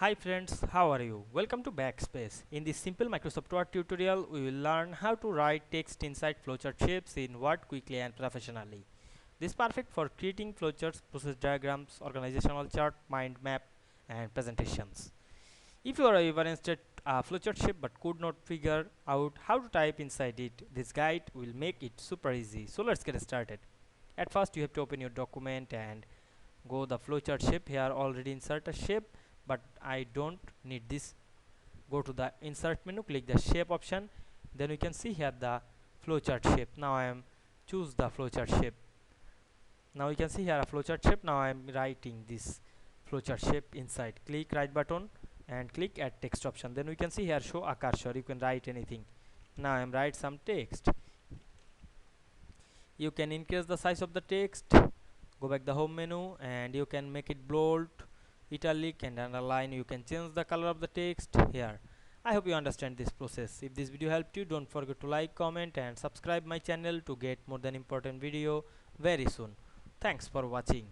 Hi friends, how are you? Welcome to Backspace. In this simple Microsoft Word tutorial, we will learn how to write text inside flowchart shapes in Word quickly and professionally. This is perfect for creating flowcharts, process diagrams, organizational chart, mind map, and presentations. If you are ever instead a flowchart shape but could not figure out how to type inside it, this guide will make it super easy. So let's get started. At first, you have to open your document and go the flowchart shape. Here already insert a shape, but I don't need this. Go to the insert menu, click the shape option, then you can see here the flowchart shape. Now I am choose the flowchart shape. Now you can see here a flowchart shape. Now I am writing this flowchart shape inside. Click right button and click add text option. Then we can see here show a cursor. You can write anything. Now I am write some text. You can increase the size of the text, go back the home menu, and you can make it bold, italic, and underline. You can change the color of the text here. I hope you understand this process. If this video helped you, don't forget to like, comment, and subscribe my channel to get more than important video very soon. Thanks for watching.